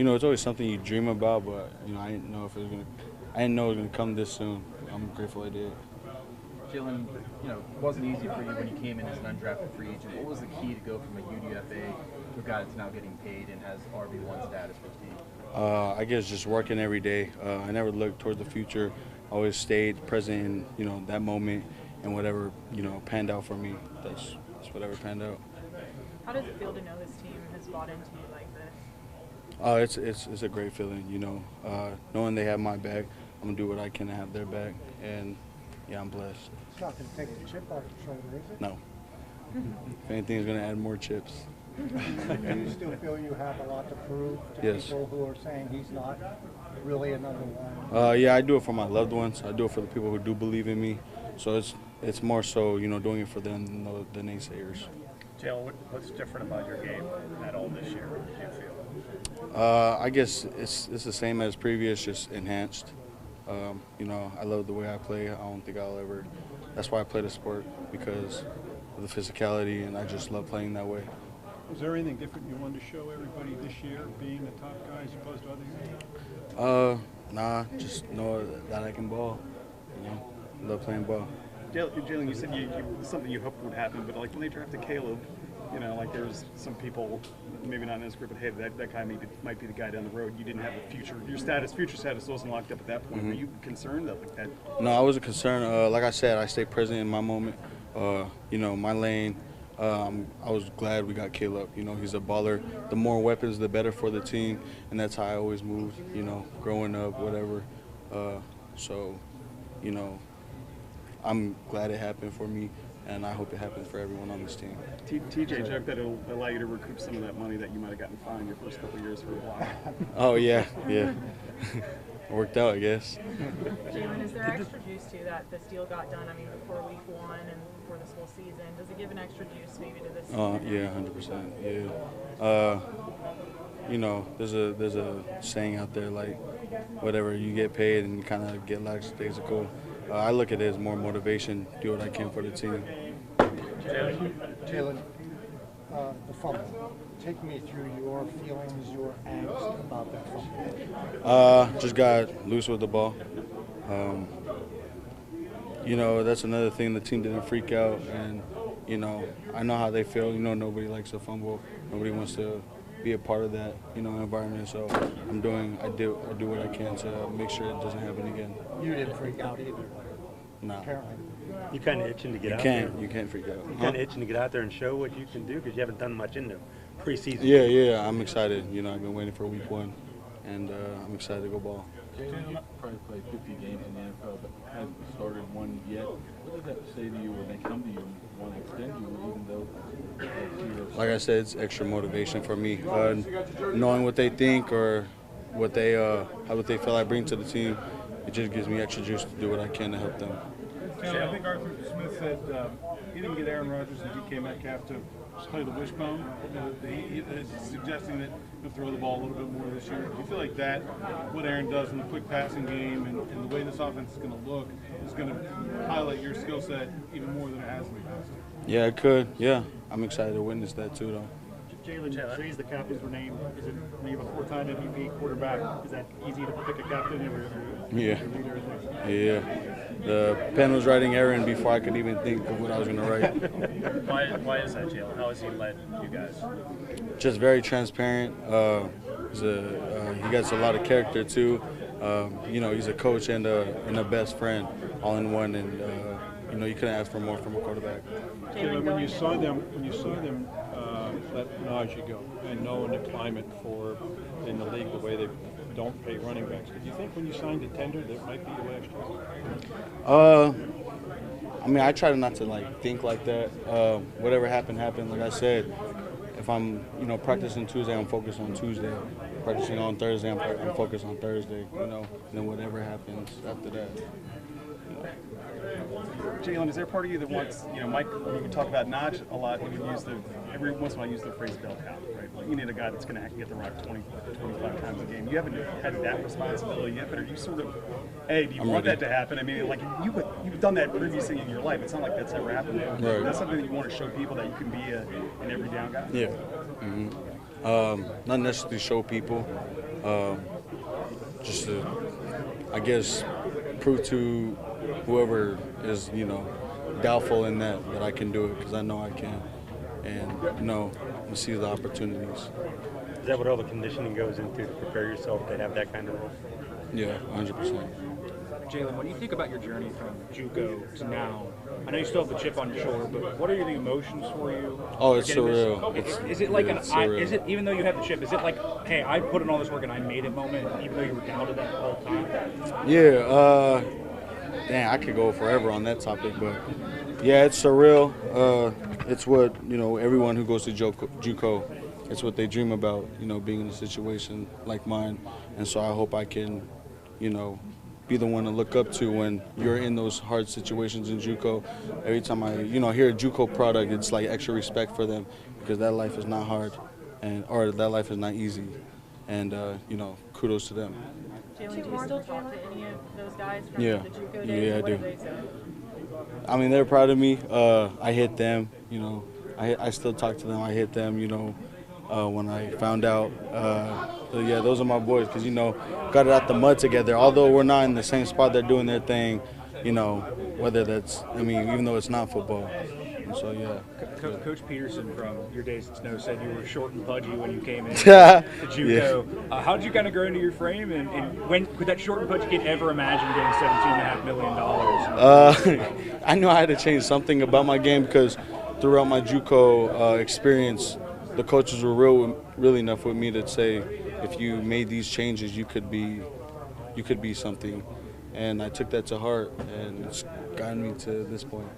it's always something you dream about, but I didn't know if it was I didn't know it was gonna come this soon. I'm grateful I did. Jaylen, it wasn't easy for you when you came in as an undrafted free agent. What was the key to go from a UDFA to a guy that's now getting paid and has RB1 status for the team? I guess just working every day. I never looked towards the future. I always stayed present in that moment, and whatever panned out for me. That's whatever panned out. How does it feel to know this team has bought into you like this? It's a great feeling. Knowing they have my back, I'm gonna do what I can to have their back, and yeah, I'm blessed. It's not going to take the chip off your shoulder, is it? No. If anything, it's gonna add more chips. Do you still feel you have a lot to prove to Yes. people who are saying he's not really a number one? Yeah, I do it for my loved ones. I do it for the people who do believe in me. So it's more so doing it for them than the naysayers. Jaylen, what's different about your game at all this year, do you feel? I guess it's the same as previous, just enhanced. I love the way I play. I don't think I'll ever. That's why I play the sport, because of the physicality, and I just love playing that way. Was there anything different you wanted to show everybody this year, being the top guy as opposed to other years? Nah, just know that I can ball. Love playing ball. Jaylen, you said something you hoped would happen, but like when they drafted Caleb, there's some people, maybe not in this group, but hey, that guy might be the guy down the road. You didn't have the future status wasn't locked up at that point. Were you concerned that that? No, I wasn't concerned. Like I said, I stay present in my moment. My lane. I was glad we got Caleb. He's a baller. The more weapons, the better for the team, and that's how I always moved. Growing up, whatever. I'm glad it happened for me, and I hope it happens for everyone on this team. TJ joked that it'll allow you to recoup some of that money that you might have gotten fined your first couple of years for a while. Oh yeah. Worked out, I guess. Jaylen, is there extra juice to that this deal got done? I mean, before week 1 and before this whole season, does it give an extra juice maybe to this season? Yeah, 100%. Yeah. There's a saying out there like, whatever you get paid and you kind of get lackadaisical. I look at it as more motivation. Do what I can for the team. Jaylen, the fumble. Take me through your feelings, your angst about that fumble. Just got loose with the ball. That's another thing. The team didn't freak out, and I know how they feel. Nobody likes to fumble. Nobody wants to be a part of that environment. So I do what I can to make sure it doesn't happen again. You didn't freak out either. No. Apparently. You kind of itching to get out there. You can't freak out. You kind of itching to get out there and show what you can do because you haven't done much in the preseason. Yeah. I'm excited. I've been waiting for week 1, and I'm excited to go ball. Jaylen, you probably played 50 games in the NFL, but haven't started one yet. What does that say to you when they come to you and want to extend you, even though? Like I said, it's extra motivation for me. Knowing what they think or what they feel I bring to the team, it just gives me extra juice to do what I can to help them. I think Arthur Smith said he didn't get Aaron Rodgers and DK Metcalf to play the wishbone. He's suggesting that he'll throw the ball a little bit more this year. Do you feel like that, what Aaron does in the quick passing game and the way this offense is going to look, is going to highlight your skill set even more than it has in the past? Yeah, it could. Yeah, I'm excited to witness that too, though. Jaylen, Jay's the captains were named. Is it maybe a 4-time MVP quarterback? Is that easy to pick a captain? Yeah. The pen was writing Aaron before I could even think of what I was going to write. Why is that, Jaylen? How has he led you guys? Just very transparent. He gets a lot of character too. He's a coach and a best friend, all in one. And you couldn't ask for more from a quarterback. Jaylen, when you saw them let Najee go, and knowing the climate in the league, the way they don't pay running backs, did you think when you signed a tender that might be your last year? I try not to think like that. Whatever happened. Like I said, if I'm practicing Tuesday, I'm focused on Tuesday. Practicing on Thursday, I'm focused on Thursday. And then whatever happens after that. Jaylen, is there a part of you that wants, Mike, when you talk about Naj a lot, he would every once in a while use the phrase bell cow, right? Like you need a guy that's going to get the rock 20, 25 times a game. You haven't had that responsibility yet, but are you sort of, do you want that to happen? You've done that previously in your life. It's not like that's ever happened. Right. That's something that you want to show people, that you can be an every down guy. Yeah. Not necessarily show people, just to, I guess, prove to whoever is, doubtful in that I can do it, because I know I can. And, see the opportunities. Is that what all the conditioning goes into to prepare yourself to have that kind of role? Yeah, 100%. Jaylen, when you think about your journey from JUCO to now, I know you still have the chip on your shoulder, but what are the emotions for you? Oh, it's surreal. Is it like it's surreal. is it, even though you have the chip, is it like, hey, I put in all this work and I made it moment, even though you were down to that whole time? Yeah, I could go forever on that topic, but yeah, it's surreal. It's what, everyone who goes to JUCO, it's what they dream about, being in a situation like mine. And so I hope I can, be the one to look up to when you're in those hard situations in JUCO. Every time I, hear a JUCO product, it's like extra respect for them, because that life is not hard, or that life is not easy. And, kudos to them. Jaylen, do you still talk to any of those guys from Yeah. the JUCO days? Yeah, I What do. do they say? I mean, they're proud of me. I hit them, I still talk to them. I hit them, when I found out. So yeah, those are my boys, because, got it out the mud together. Although we're not in the same spot, they're doing their thing, whether that's, even though it's not football. And so, yeah. Coach Peterson from your days at Snow said you were short and pudgy when you came in to JUCO. How did you kind of grow into your frame, and when could that short and pudgy kid ever imagine getting $17.5 million? I knew I had to change something about my game, because throughout my JUCO experience, the coaches were real enough with me to say, if you made these changes, you could be something. And I took that to heart, and it's gotten me to this point.